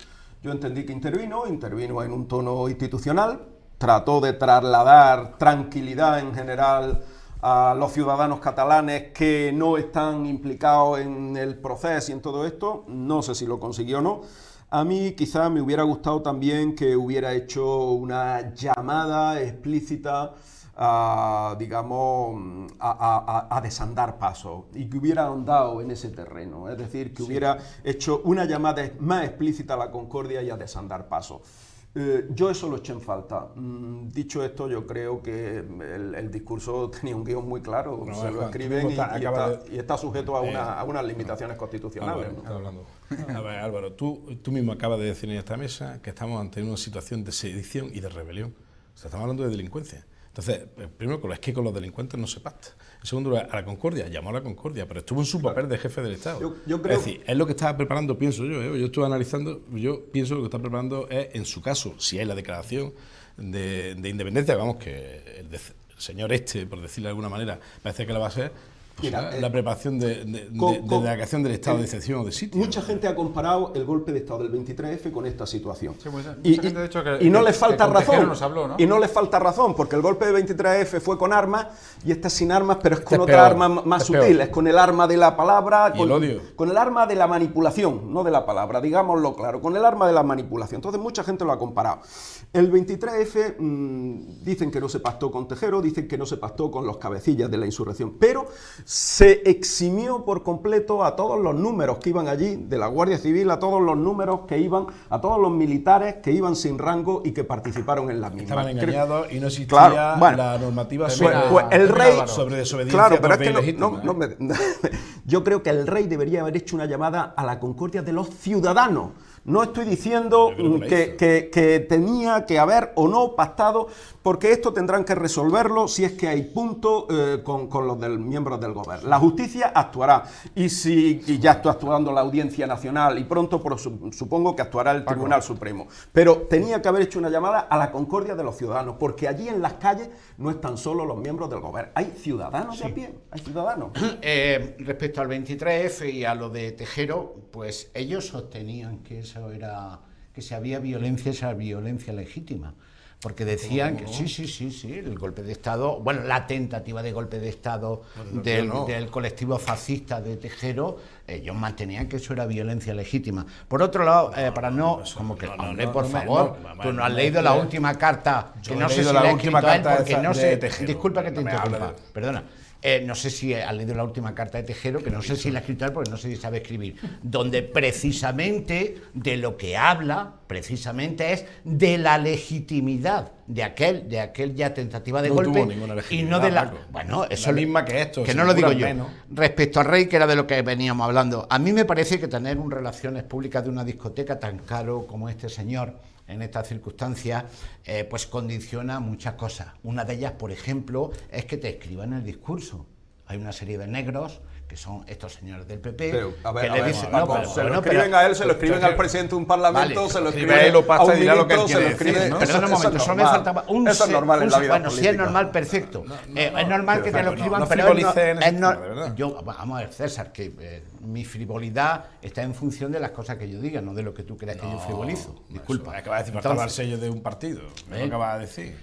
Yo entendí que intervino en un tono institucional, trató de trasladar tranquilidad en general a los ciudadanos catalanes que no están implicados en el proceso y en todo esto. No sé si lo consiguió o no. A mí quizá me hubiera gustado también que hubiera hecho una llamada explícita a desandar pasos y que hubiera ahondado en ese terreno, es decir, que hubiera hecho una llamada más explícita a la concordia y a desandar pasos. Yo eso lo eché en falta. Dicho esto, yo creo que el discurso tenía un guión muy claro, No, se lo Juan, escriben tú y está sujeto a unas limitaciones constitucionales. Álvaro, ¿no? está hablando. A ver, Álvaro, tú mismo acabas de decir en esta mesa que estamos ante una situación de sedición y de rebelión. O sea, estamos hablando de delincuencia. Entonces, primero, con los delincuentes no se pacta. En segundo lugar, a la concordia, llamó a la concordia, pero estuvo en su papel de jefe del Estado. Yo creo... Es decir, es lo que estaba preparando, pienso yo estuve analizando, yo pienso que lo que está preparando es, en su caso, si hay la declaración de independencia, vamos, que el señor por decirlo de alguna manera, parece que la va a ser, pues Mira, la preparación de la creación del estado de excepción o de sitio. Mucha gente ha comparado el golpe de Estado del 23F con esta situación. Sí, mucha y gente ha dicho que- y no que- les falta que con Tejero razón. nos habló, ¿no? Y no les falta razón, porque el golpe de 23F fue con armas y este es sin armas, pero es con es otra peor, arma más es sutil, peor. es con el arma de la palabra, Y el odio. con el arma de la manipulación, no de la palabra, digámoslo claro, con el arma de la manipulación. Entonces mucha gente lo ha comparado. El 23F dicen que no se pactó con Tejero, dicen que no se pactó con los cabecillas de la insurrección, pero se eximió por completo a todos los números que iban allí, de la Guardia Civil, a todos los números que iban, a todos los militares que iban sin rango y que participaron en la misma. Estaban engañados y no existía Claro, bueno, la normativa pues sobre, el rey, sobre desobediencia claro, pero por es que vía ilegítima. yo creo que el rey debería haber hecho una llamada a la concordia de los ciudadanos. No estoy diciendo Yo creo que la hizo. que tenía que haber o no pactado, porque esto tendrán que resolverlo si es que hay punto con los miembros del gobierno. La justicia actuará y ya está actuando la Audiencia Nacional y pronto supongo que actuará el Tribunal Supremo. Pero tenía que haber hecho una llamada a la concordia de los ciudadanos, porque allí en las calles no están solo los miembros del gobierno, hay ciudadanos de a pie, hay ciudadanos. Respecto al 23F y a lo de Tejero, pues ellos sostenían que eso era, que si había violencia, esa violencia legítima. Porque decían que sí, el golpe de Estado, bueno, la tentativa de golpe de Estado del colectivo fascista de Tejero, ellos mantenían que eso era violencia legítima. Por otro lado, para no, como que, hombre, por favor, tú no has leído la última carta, que no sé si la ha escrito a él, porque no sé, disculpa que te interrumpa, perdona. No sé si ha leído la última carta de Tejero, que no sé si la ha escrito él, porque no sé si sabe escribir, donde precisamente de lo que habla, precisamente es de la legitimidad de aquel ya tentativa de No golpe, tuvo ninguna y legitimidad, no de la... Paco. Bueno, eso La misma que esto, que sin no lo digo duda yo. menos. Respecto al rey, que era de lo que veníamos hablando, a mí me parece que tener un relaciones públicas de una discoteca tan caro como este señor, en estas circunstancias, pues condiciona muchas cosas. Una de ellas, por ejemplo, es que te escriban el discurso. Hay una serie de negros que son estos señores del PP. Pero, a ver, que le dicen, Paco, pero, se lo bueno, escriben pero- a él, se lo escriben al presidente de un parlamento, Vale, se lo escribe escriben a él, lo pasa a un y dirá lo que él ministro, se lo quiere decir, escriben... ¿no? Perdona un momento, solo me faltaba un... Eso es normal en la vida Bueno, si es política. normal, perfecto. Es normal que te lo escriban, no pero frivolices en ese es tema, de verdad. yo, vamos a ver, César, que mi frivolidad está en función de las cosas que yo diga, no de lo que tú creas que yo frivolizo. Disculpa. Acaba de decir, Entonces, faltaba el sello de un partido. Me lo acaba de decir.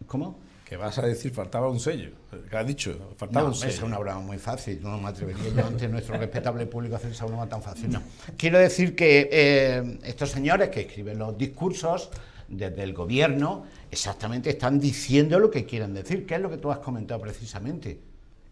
¿Cómo? Que vas a decir, faltaba un sello. ¿Qué has dicho? Faltaba No, un sello. es una broma muy fácil, no me atrevería yo ante nuestro respetable público a hacer esa broma tan fácil. No. Quiero decir que estos señores que escriben los discursos desde el gobierno exactamente están diciendo lo que quieren decir, que es lo que tú has comentado precisamente.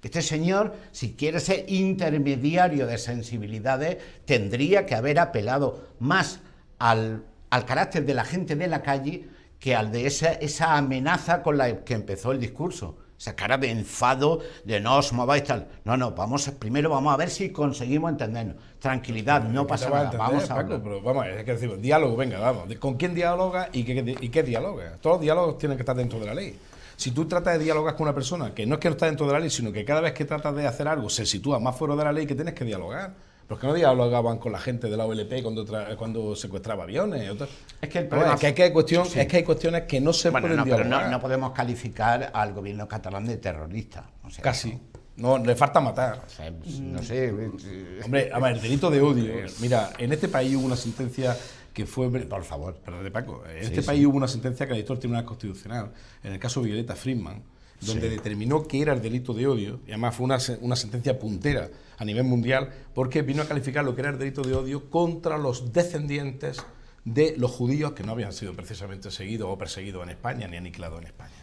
Este señor, si quiere ser intermediario de sensibilidades, tendría que haber apelado más al carácter de la gente de la calle que al de esa amenaza con la que empezó el discurso. Esa cara de enfado, de no os mováis tal. No, primero vamos a ver si conseguimos entendernos. Tranquilidad, no pasa nada, vamos a Paco, hablar. pero vamos, es que decimos, diálogo, venga, vamos. ¿Con quién dialoga y qué dialoga? Todos los diálogos tienen que estar dentro de la ley. Si tú tratas de dialogar con una persona que no es que no está dentro de la ley, sino que cada vez que tratas de hacer algo se sitúa más fuera de la ley, que tienes que dialogar. Los que no dialogaban con la gente de la OLP cuando secuestraba aviones. Es que el problema es que hay cuestiones que no se pueden pero dialogar. no podemos calificar al gobierno catalán de terrorista. O sea, Casi. No, le falta matar. O sea, no sé. Hombre, a ver, el delito de odio. Mira, en este país hubo una sentencia que fue... Por favor. Perdón, Paco. En este país hubo una sentencia que la dictó el Tribunal Constitucional, en el caso de Violeta Friedman, donde determinó que era el delito de odio, y además fue una sentencia puntera a nivel mundial, porque vino a calificar lo que era el delito de odio contra los descendientes de los judíos que no habían sido precisamente seguidos o perseguidos en España, ni aniquilados en España.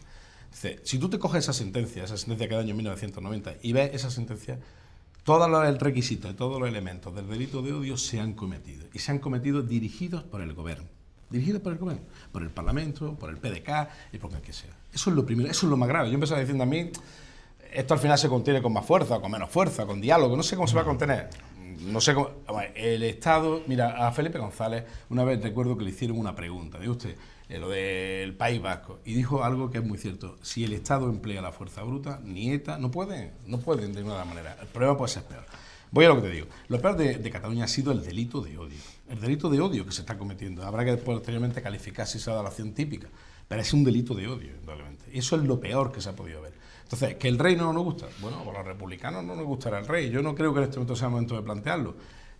Entonces, si tú te coges esa sentencia que da año 1990, y ves esa sentencia, todo el requisito, todos los elementos del delito de odio se han cometido, y se han cometido dirigidos por el gobierno. Dirigidos por el gobierno, por el Parlamento, por el PDK y por el que sea. Eso es lo primero, eso es lo más grave. Yo empezaba diciendo a mí, esto al final se contiene con más fuerza o con menos fuerza, con diálogo, no sé cómo se va a contener. No sé cómo. El Estado, mira, a Felipe González una vez recuerdo que le hicieron una pregunta, digo usted, lo del País Vasco, y dijo algo que es muy cierto: si el Estado emplea la fuerza bruta, ni ETA, no pueden de ninguna manera. El problema puede ser peor. Voy a lo que te digo. Lo peor de Cataluña ha sido el delito de odio. El delito de odio que se está cometiendo. Habrá que posteriormente calificar si se ha dado la acción típica. Pero es un delito de odio, indudablemente. Y eso es lo peor que se ha podido ver. Entonces, ¿que el rey no nos gusta? Bueno, a los republicanos no nos gustará el rey. Yo no creo que en este momento sea el momento de plantearlo.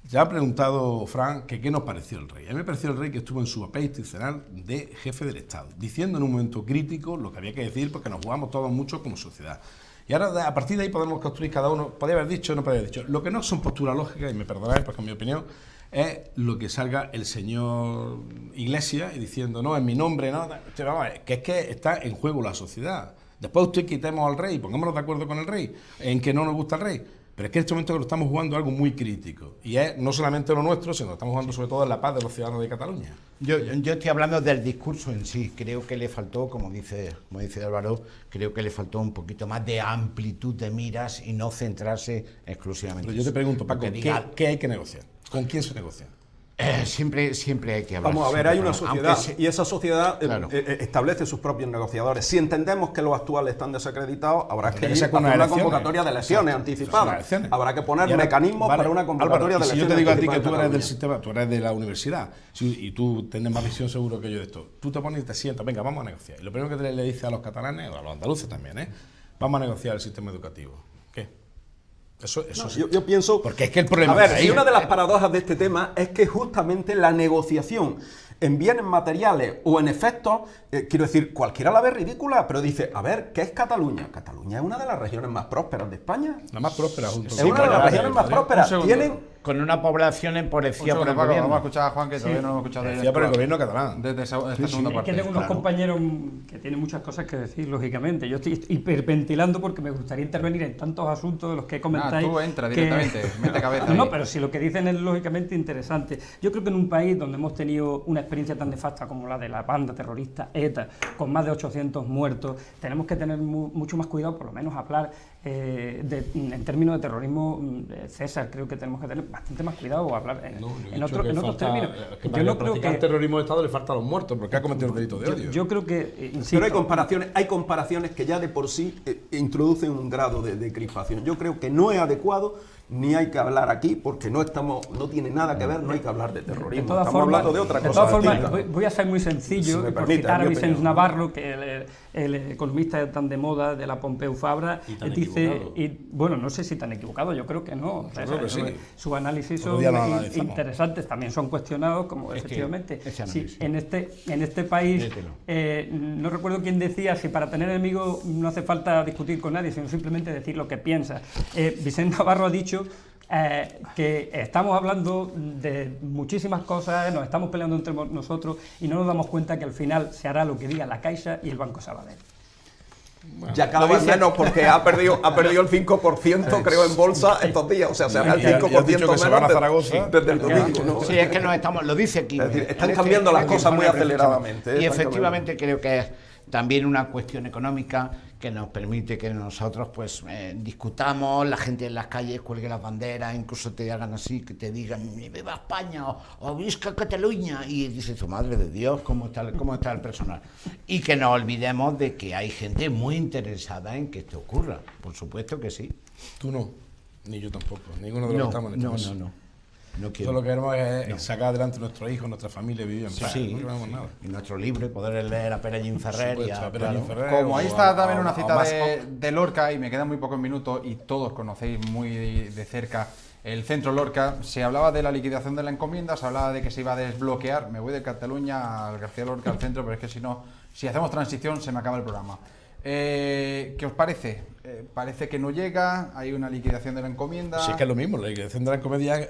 Ya ha preguntado Fran que qué nos pareció el rey. A mí me pareció el rey que estuvo en su papel institucional de jefe del Estado, diciendo en un momento crítico lo que había que decir, porque nos jugamos todos mucho como sociedad. Y ahora, a partir de ahí, podemos construir cada uno, podría haber dicho o no podría haber dicho. Lo que no son posturas lógicas, y me perdonáis porque en mi opinión, es lo que salga el señor Iglesias y diciendo, no, en mi nombre, no, que es que está en juego la sociedad. Después usted quitemos al rey, pongámonos de acuerdo con el rey, en que no nos gusta el rey. Pero es que en este momento lo estamos jugando algo muy crítico. Y es no solamente lo nuestro, sino que estamos jugando sobre todo en la paz de los ciudadanos de Cataluña. Yo estoy hablando del discurso en sí. Creo que le faltó, como dice Álvaro, creo que le faltó un poquito más de amplitud de miras y no centrarse exclusivamente. Pero yo te pregunto, Paco, diga, ¿qué hay que negociar? ¿Con quién se negocia? Siempre hay que hablar. Vamos a ver, hay una sociedad y esa sociedad Claro. establece sus propios negociadores. Si entendemos que los actuales están desacreditados, habrá que que ir ser a con hacer unas una elecciones. convocatoria de elecciones Exacto. anticipadas. Unas elecciones. Habrá que poner Y ahora, mecanismos vale, para una convocatoria Álvaro, de y elecciones. si yo te digo a ti que anticipadas tú en eres del Cataluña. sistema, tú eres de la universidad, y tú tienes más visión seguro que yo de esto, tú te pones y te sientas, venga, vamos a negociar. Y lo primero que le dices a los catalanes, o a los andaluces también, vamos a negociar el sistema educativo. ¿Qué? Eso sí. Yo pienso... Porque es que el problema A ver, está ahí. y una de las paradojas de este tema es que justamente la negociación en bienes materiales o en efectos, quiero decir, cualquiera la ve ridícula, pero dice, a ver, ¿qué es Cataluña? Cataluña es una de las regiones más prósperas de España. La más próspera junto Es una de las regiones más prósperas. segundo. Tienen... Con una población empobrecida por el Paco, gobierno. vamos a escuchar a Juan, que todavía no hemos escuchado de Decía por el gobierno catalán. desde esta segunda Es que parte. tengo unos compañeros que tienen muchas cosas que decir, lógicamente. Yo estoy hiperventilando porque me gustaría intervenir en tantos asuntos de los que comentáis. Tú entra que- directamente, mete cabeza No, ahí. pero si lo que dicen es lógicamente interesante. Yo creo que en un país donde hemos tenido una experiencia tan nefasta como la de la banda terrorista ETA, con más de 800 muertos, tenemos que tener mucho más cuidado, por lo menos hablar en términos de terrorismo. César, creo que tenemos que tener bastante más cuidado o hablar en otros términos. Yo no creo que el terrorismo de Estado le falta a los muertos, porque ha cometido el delito de odio. yo creo que insisto, Pero hay comparaciones que ya de por sí introducen un grado de crispación. Yo creo que no es adecuado ni hay que hablar aquí, porque no tiene nada que ver, no hay que hablar de De terrorismo. todas Estamos formas, hablando de otra de cosa todas formas, distinta. voy a ser muy Si sencillo, me por permite, citar a mi Vicente opinión. Navarro, que el economista tan de moda de la Pompeu Fabra, Y tan dice, equivocado. y bueno, no sé si tan equivocado, yo creo que no. O sea, creo que su- sí. Sus análisis Otro son día lo analizamos. interesantes, también son cuestionados, como Es que efectivamente. ese Sí, análisis. en este país, Léetelo. no recuerdo quién decía, si para tener enemigos no hace falta discutir con nadie, sino simplemente decir lo que piensa. Vicente Navarro ha dicho que estamos hablando de muchísimas cosas, nos estamos peleando entre nosotros y no nos damos cuenta que al final se hará lo que diga la Caixa y el Banco Sabadell. Ya cada vez menos, porque ha perdido el 5%, creo, en bolsa estos días. O sea, se hará el Y has 5% dicho que se van a menos Zaragoza. desde el domingo, ¿no? Sí, es que nos estamos, lo dice aquí. Es decir, están En cambiando las en este cosas muy informe, aceleradamente, Y están efectivamente creo que es también una cuestión económica que nos permite que nosotros pues discutamos, la gente en las calles cuelgue las banderas, incluso te hagan así, que te digan ¡viva España! o ¡visca Cataluña! Y dices, tu madre de Dios, ¿cómo está el personal? Y que no olvidemos de que hay gente muy interesada en que esto ocurra. Por supuesto que sí. Tú no, ni yo tampoco, ninguno de los que estamos en este caso. No quiero. Nosotros lo que queremos es sacar adelante a nuestros hijos, nuestra familia, vivir en paz. Sí, No queremos nada. y nuestro libro, poder leer a Pere Ferrer y Supuesto, a, a Pere Gin Ferrer. Como ahí o está a- también o- una o cita más- de Lorca, y me quedan muy pocos minutos, y todos conocéis muy de cerca el centro Lorca, se hablaba de la liquidación de la encomienda, se hablaba de que se iba a desbloquear. Me voy de Cataluña al García Lorca, al centro, pero es que si no, si hacemos transición se me acaba el programa. ¿Qué os parece? Parece que no llega, hay una liquidación de la encomienda. Si es que es lo mismo, la liquidación de la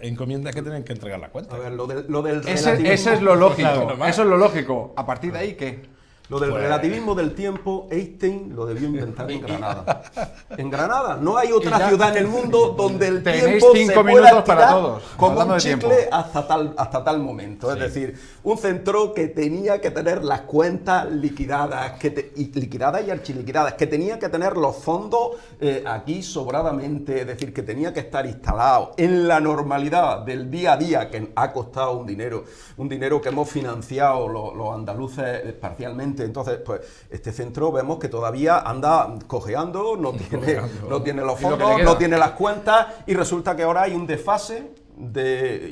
encomienda es que tienen que entregar la cuenta. A ver, lo del Ese relativismo, es lo lógico, Claro. eso es lo lógico. A partir de ahí, ¿qué? lo del Pues- relativismo del tiempo, Einstein lo debió inventar en Granada. En Granada, no hay otra Y ya- ciudad en el mundo donde el Tenéis tiempo 5 se pueda minutos para estirar todos, como hablando un de tiempo. chicle hasta tal momento. Es decir, un centro que tenía que tener las cuentas liquidadas, liquidadas y archiliquidadas, que tenía que tener los fondos aquí sobradamente, es decir, que tenía que estar instalado en la normalidad del día a día, que ha costado un dinero que hemos financiado los andaluces parcialmente. Entonces, pues este centro vemos que todavía anda cojeando, no tiene los Y lo que fondos, le queda. no tiene las cuentas, y resulta que ahora hay un desfase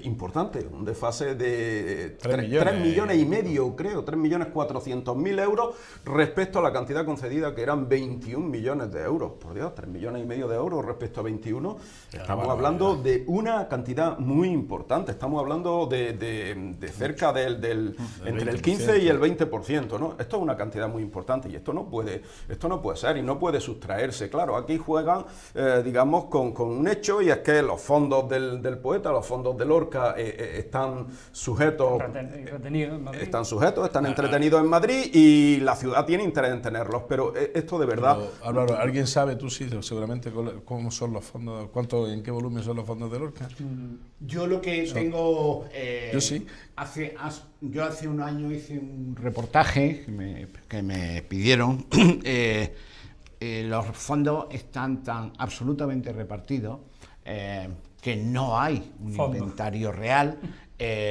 importante, un desfase de 3 millones y medio, creo, 3.400.000 euros respecto a la cantidad concedida, que eran 21 millones de euros. Por Dios, 3 millones y medio de euros respecto a 21. Estamos hablando de una cantidad muy importante. Estamos hablando de cerca entre el 15 y el 20%, ¿no? Esto es una cantidad muy importante, y esto no puede ser y no puede sustraerse. Claro, aquí juegan, digamos, con un hecho, y es que los fondos del poeta, los fondos de Lorca están sujetos, Retenido en Madrid. están entretenidos en Madrid, y la ciudad tiene interés en tenerlos, pero esto de verdad... Pero, Álvaro, ¿alguien sabe, tú sí, seguramente, cómo son los fondos, en qué volumen son los fondos de Lorca? Yo lo que tengo... Yo sí. Yo hace un año hice un reportaje que me pidieron. Los fondos están tan absolutamente repartidos que no hay un Fondo. inventario real.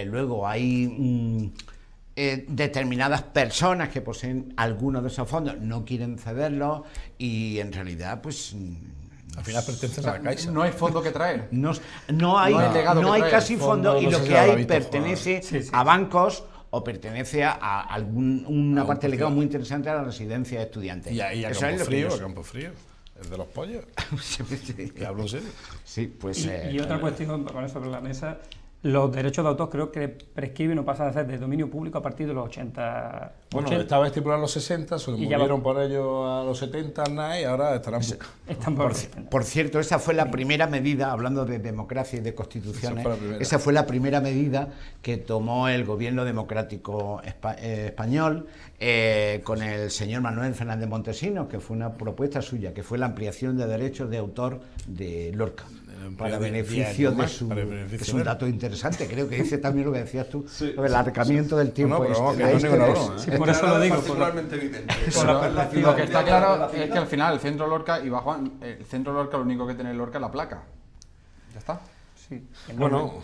Luego hay determinadas personas que poseen algunos de esos fondos, no quieren cederlos, y en realidad pues... Al final pertenecen a la Caixa. No hay fondo que traer. No hay No hay legado que traer. casi Fondo, fondo, y no lo sé si que lo habrá hay visto pertenece Sí. a bancos o pertenece a una A parte un legado partido. muy interesante a la residencia de estudiantes. Y a Eso es lo que Campofrío, yo a sé. Campofrío, el de los pollos. Sí, Que hablo en serio. sí, pues... Y otra cuestión, con eso sobre la mesa, los derechos de autor creo que prescriben o pasan a ser de dominio público a partir de los 80. Bueno, 80. estaba estipulado a los 60, se lo Y ya movieron por ellos a los 70, y ahora estarán... Están Por cierto, esa fue la primera medida, hablando de democracia y de constituciones, Esa fue la primera. esa fue la primera medida que tomó el gobierno democrático español con el señor Manuel Fernández Montesinos, que fue una propuesta suya, que fue la ampliación de derechos de autor de Lorca. Para de beneficio años de más, su... para beneficio que es de un él. dato interesante, creo que dice también lo que decías tú, sobre el alargamiento del tiempo. No, pero vamos, que de no es ninguna de- broma, ¿eh? Sí, por eso lo digo. particularmente evidente. Lo que está claro es que al final el centro Lorca, y bajo el centro Lorca, lo único que tiene Lorca es la placa. Ya está. Sí, Bueno,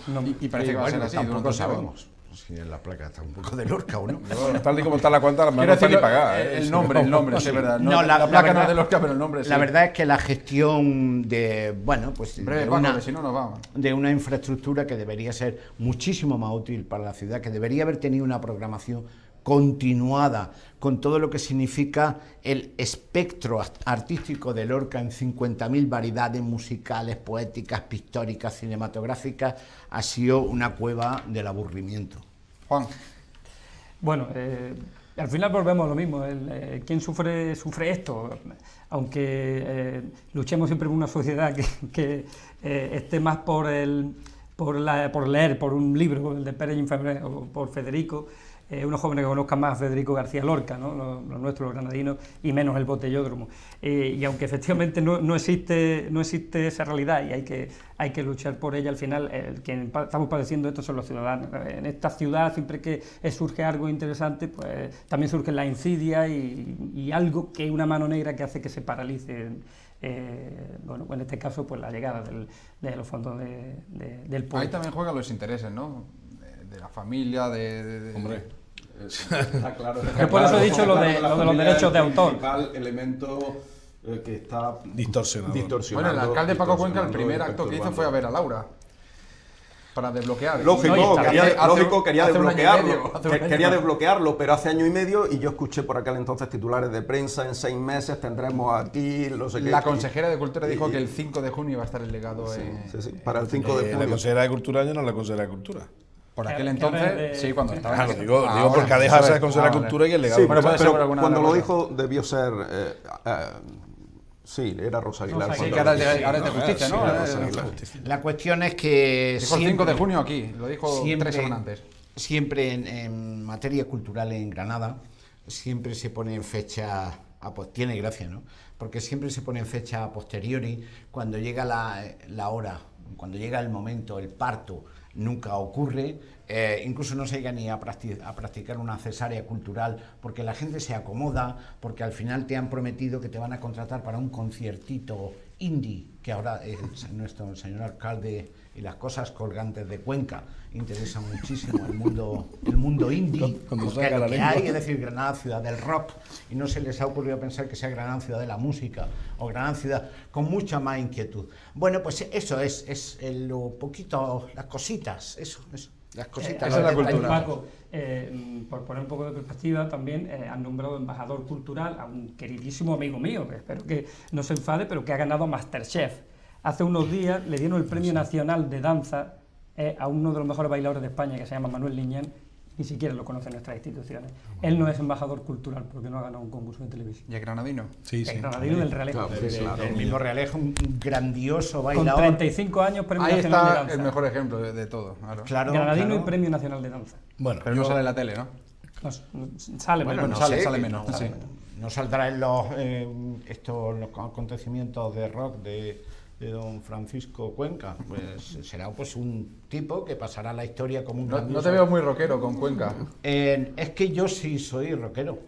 Y parece que va a ser bueno, así. tampoco durante un tiempo. sabemos. si en la placa está un poco de Lorca o no. Tal y como está la cuenta, las Quiero no está ni decir, pagada. el nombre, sí, es verdad. No, No, la placa no verdad- es de Lorca, pero el nombre sí. La verdad es que la gestión de, bueno, pues Breve, de Paco, una, que si no nos vamos. de una infraestructura que debería ser muchísimo más útil para la ciudad, que debería haber tenido una programación continuada con todo lo que significa el espectro artístico de Lorca en 50.000 variedades musicales, poéticas, pictóricas, cinematográficas, ha sido una cueva del aburrimiento. Juan, Bueno, al final volvemos a lo mismo. ¿Quién sufre esto? Aunque luchemos siempre por una sociedad que esté más por leer, por un libro, el de Pérez Infante o por Federico, unos jóvenes que conozcan más a Federico García Lorca, ¿no? Los nuestros, los granadinos, y menos el botellódromo. Y aunque efectivamente no existe esa realidad y hay que luchar por ella, al final quien estamos padeciendo esto son los ciudadanos. En esta ciudad, siempre que surge algo interesante, pues también surge la insidia y algo que es una mano negra que hace que se paralice. Bueno, en este caso, pues la llegada de los fondos del pueblo. ahí también juegan los intereses, ¿no? De la familia, Hombre. Está claro. Yo por eso he dicho lo de los derechos de autor. El principal elemento que está Distorsionador. distorsionando. Bueno, el alcalde Paco Cuenca, el distorsionando primer y acto que hizo perturbando. fue a ver a Laura. Para desbloquear. Lógico, No, y está- quería hace un año y desbloquearlo, medio, hace un año y quería medio. desbloquearlo, pero hace año y medio, y yo escuché por aquel entonces titulares de prensa: en 6 meses tendremos aquí, no sé qué. La consejera de Cultura dijo y- que el 5 de junio iba a estar el legado Sí, en... sí, sí, para el 5 de La junio. consejera de Cultura ya no es la consejera de Cultura. Por aquel Que entonces, ahora es de- sí, cuando estaba... Claro, en- digo Ahora, porque ha dejado eso esa es. consejera de Vale. Cultura y el legado. Sí, Bueno, puede ser por pero alguna cuando de lo las dijo debió ser... sí, era Rosa Aguilar. Rosa Sí, cuando que ahora lo es dijo. de, ahora es de justicia, ¿no? era Rosa Aguilar. La cuestión es que Dijo el 5 de junio aquí, lo dijo 3 semanas antes. Siempre en materia cultural en Granada, siempre se pone en fecha, tiene gracia, ¿no? Porque siempre se pone en fecha a posteriori, cuando llega la hora, cuando llega el momento, el parto, nunca ocurre, incluso no se llega ni a practicar una cesárea cultural, porque la gente se acomoda, porque al final te han prometido que te van a contratar para un conciertito indie, que ahora nuestro señor alcalde y las cosas colgantes de Cuenca interesan muchísimo el mundo indie, Cuando porque saca lo la que lengua. hay, es decir, Granada ciudad del rock, y no se les ha ocurrido pensar que sea Granada ciudad de la música, o Granada ciudad con mucha más inquietud. Bueno, pues eso es lo poquito, las cositas, eso, las cositas. esa es la los detalles. cultura. Paco, por poner un poco de perspectiva, también han nombrado embajador cultural a un queridísimo amigo mío, que espero que no se enfade, pero que ha ganado Masterchef. Hace unos días le dieron el Premio Nacional de Danza a uno de los mejores bailadores de España, que se llama Manuel Liñán, ni siquiera lo conocen nuestras instituciones. Él no es embajador cultural porque no ha ganado un concurso de televisión. ¿Y el granadino? Sí, Es sí. granadino del Realejo. Claro, sí, claro. El mismo Realejo, un grandioso Con bailador. 35 años, Premio Ahí Nacional de está Danza. el mejor ejemplo de todo. Claro. Claro, Granadino claro. y Premio Nacional de Danza. Bueno, Pero no sale en la tele, ¿no? No, sale, Bueno, pero no sale- sé, sale menos, no, sí. no saldrá en los acontecimientos de rock de don Francisco Cuenca, pues será pues un tipo que pasará a la historia como un No grandioso. te veo muy rockero con Cuenca. Es que yo sí soy rockero,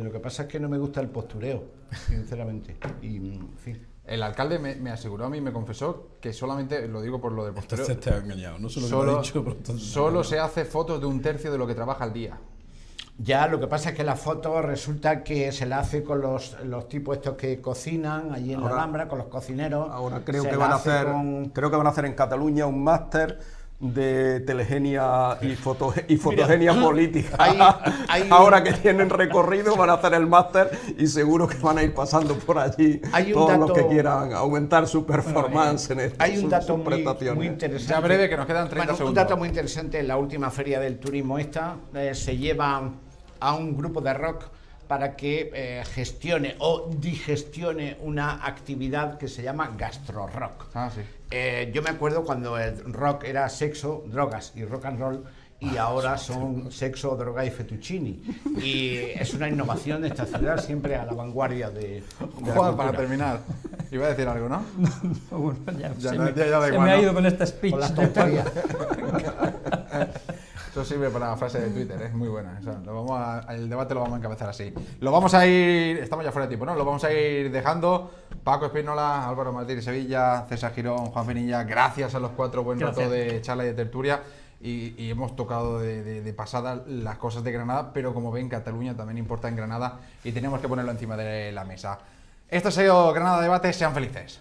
lo que pasa es que no me gusta el postureo, sinceramente, y en fin. El alcalde me aseguró a mí, me confesó que solamente, lo digo por lo del postureo, entonces te ha engañado. No sé lo que me solo, ha dicho, pero entonces solo se hace fotos de 1/3 de lo que trabaja al día. Ya, lo que pasa es que la foto resulta que se la hace con los tipos estos que cocinan allí en la Ahora- Alhambra, con los cocineros. Ahora creo Se que la van a hace hacer, con- creo que van a hacer en Cataluña un máster de telegenia y fotogenia política. hay- Ahora que tienen recorrido van a hacer el máster y seguro que van a ir pasando por allí Hay un todos dato- los que quieran aumentar su performance en esto, Hay un sus dato muy prestaciones. interesante. Ya breve, que nos quedan 30 Bueno, segundos. un dato muy interesante, en la última feria del turismo se lleva a un grupo de rock para que gestione o digestione una actividad que se llama gastrorock. Ah, sí. Yo me acuerdo cuando el rock era sexo, drogas y rock and roll, y ahora son sexo, droga y fettuccini. Y es una innovación de esta ciudad, siempre a la vanguardia de la Juan, para cultura. terminar, iba a decir algo, ¿no? Bueno, Ya se no- me, ya da se igual, me ha ¿no? ido con este speech. Con las de Paco. tonterías. Eso sirve para la frase de Twitter, es muy buena. O sea, el debate lo vamos a encabezar así. Lo vamos a ir, estamos ya fuera de tiempo, ¿no? Lo vamos a ir dejando. Paco Espínola, Álvaro Martínez Sevilla, César Girón, Juan Finilla, gracias a los 4, buen rato Gracias. de charla y de tertulia. y hemos tocado de pasada las cosas de Granada, pero como ven, Cataluña también importa en Granada y tenemos que ponerlo encima de la mesa. Esto ha sido Granada Debate, sean felices.